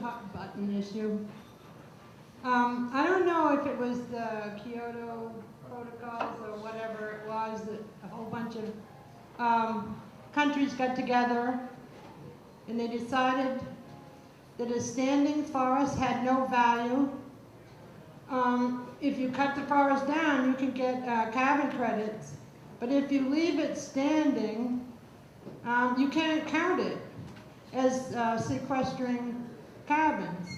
hot button issue. I don't know if it was the Kyoto protocols or whatever it was that a whole bunch of countries got together and they decided that a standing forest had no value. If you cut the forest down, you can get carbon credits, but if you leave it standing, you can't count it as sequestering carbons.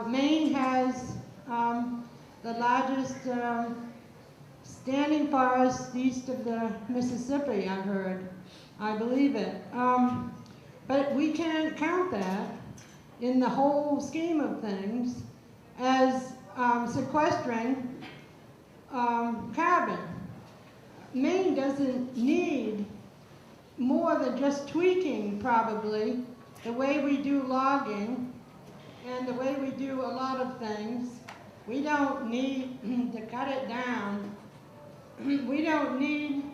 Maine has the largest standing forest east of the Mississippi, I've heard. I believe it. But we can't count that in the whole scheme of things as sequestering carbon. Maine doesn't need more than just tweaking, probably, the way we do logging and the way we do a lot of things. We don't need to cut it down. We don't need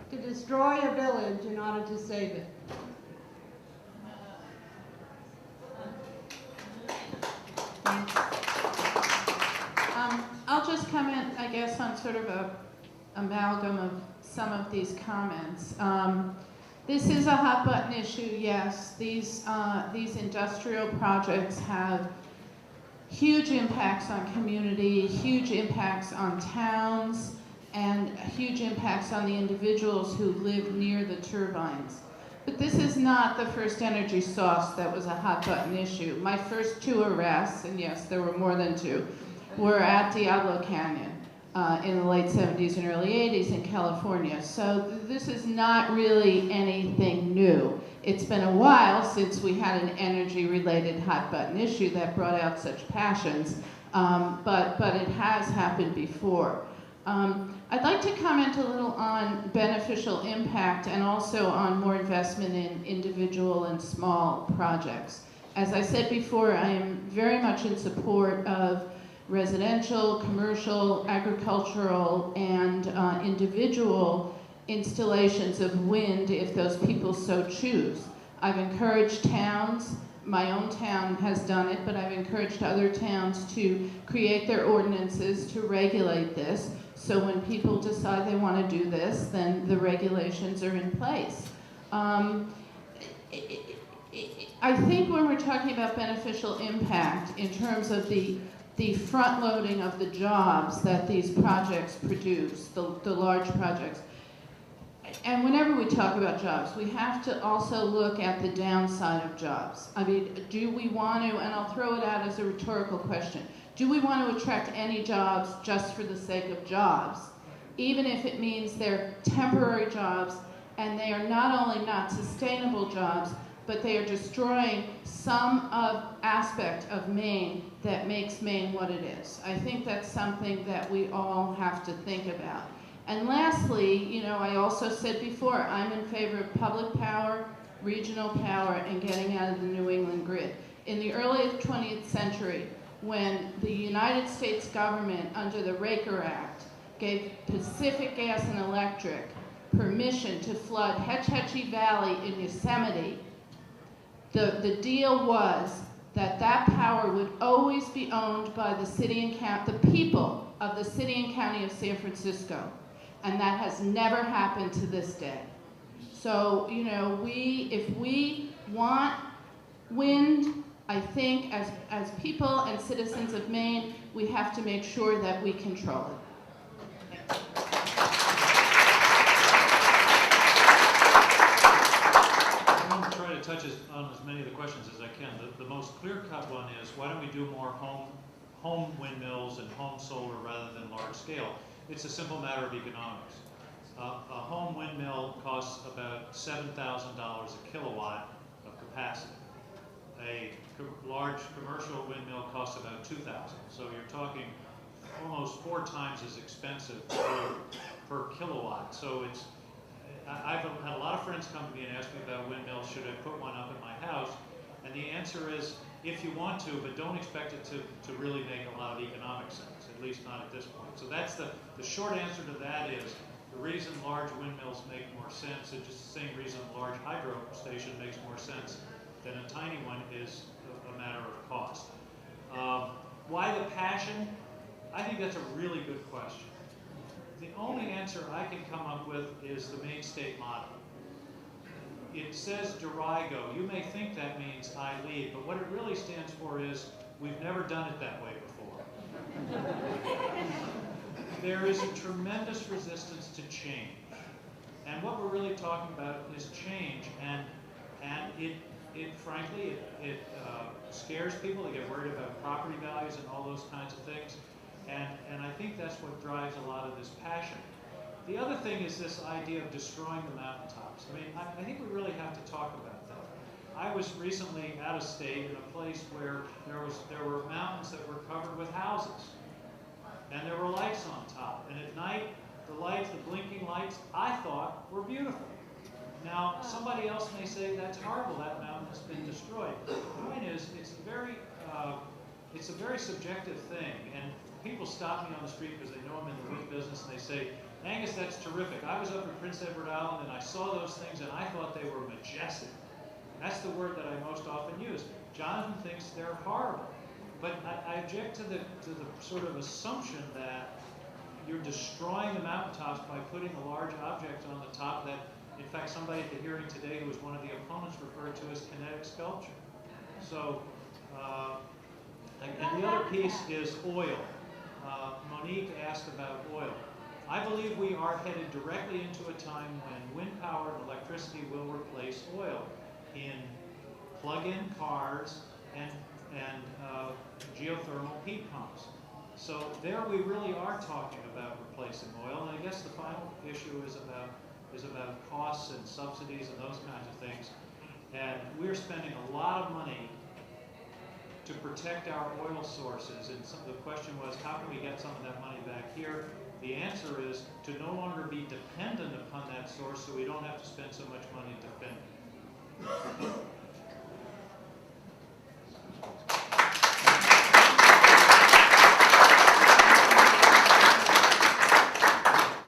to destroy a village in order to save it. Thanks. I'll just comment, I guess, on sort of a amalgam of some of these comments. This is a hot button issue, yes. These industrial projects have huge impacts on community, huge impacts on towns, and huge impacts on the individuals who live near the turbines. But this is not the first energy source that was a hot button issue. My first 2 arrests, and yes, there were more than 2, were at Diablo Canyon in the late 70s and early 80s in California. So this is not really anything new. It's been a while since we had an energy-related hot button issue that brought out such passions, but it has happened before. I'd like to comment a little on beneficial impact and also on more investment in individual and small projects. As I said before, I am very much in support of residential, commercial, agricultural, and individual installations of wind if those people so choose. I've encouraged towns, my own town has done it, but I've encouraged other towns to create their ordinances to regulate this. So when people decide they want to do this, then the regulations are in place. I think when we're talking about beneficial impact in terms of the front loading of the jobs that these projects produce, the large projects, and whenever we talk about jobs, we have to also look at the downside of jobs. I mean, do we want to, and I'll throw it out as a rhetorical question, do we want to attract any jobs just for the sake of jobs, even if it means they're temporary jobs and they are not only not sustainable jobs, but they are destroying some aspect of Maine that makes Maine what it is? I think that's something that we all have to think about. And lastly, you know, I also said before, I'm in favor of public power, regional power, and getting out of the New England grid. In the early 20th century, when the United States government, under the Raker Act, gave Pacific Gas and Electric permission to flood Hetch Hetchy Valley in Yosemite, the deal was that that power would always be owned by the city and county, the people of the city and county of San Francisco. And that has never happened to this day. So, you know, if we want wind, I think as people and citizens of Maine, we have to make sure that we control it. I'm going to try to touch on as many of the questions as I can. The most clear-cut one is, why don't we do more home windmills and home solar rather than large scale? It's a simple matter of economics. A home windmill costs about $7,000 a kilowatt of capacity. A large commercial windmill costs about $2,000. So you're talking almost 4 times as expensive per kilowatt. So it's, I've had a lot of friends come to me and ask me about windmills. Should I put one up at my house? And the answer is, if you want to, but don't expect it to really make a lot of economic sense, at least not at this point. So that's the short answer to that is, the reason large windmills make more sense is just the same reason a large hydro station makes more sense then a tiny one is a matter of cost. Why the passion? I think that's a really good question. The only answer I can come up with is the Maine state motto. It says Dorigo. You may think that means I lead, but what it really stands for is we've never done it that way before. There is a tremendous resistance to change. And what we're really talking about is change. And it frankly, it scares people. They get worried about property values and all those kinds of things. And I think that's what drives a lot of this passion. The other thing is this idea of destroying the mountaintops. I mean, I think we really have to talk about that. I was recently out of state in a place where there were mountains that were covered with houses. And there were lights on top. And at night, the lights, the blinking lights, I thought were beautiful. Now, somebody else may say that's horrible, that mountain has been destroyed. The point is, it's a very subjective thing. And people stop me on the street because they know I'm in the wood business and they say, Angus, that's terrific. I was up in Prince Edward Island and I saw those things and I thought they were majestic. That's the word that I most often use. Jonathan thinks they're horrible. But I object to the sort of assumption that you're destroying the mountaintops by putting a large object on the top that, in fact, somebody at the hearing today who was one of the opponents referred to as kinetic sculpture. So, and the other piece is oil. Monique asked about oil. I believe we are headed directly into a time when wind power and electricity will replace oil in plug-in cars and geothermal heat pumps. So there we really are talking about replacing oil. And I guess the final issue is about costs and subsidies and those kinds of things. And we're spending a lot of money to protect our oil sources. And the question was, how can we get some of that money back here? The answer is to no longer be dependent upon that source so we don't have to spend so much money defending it.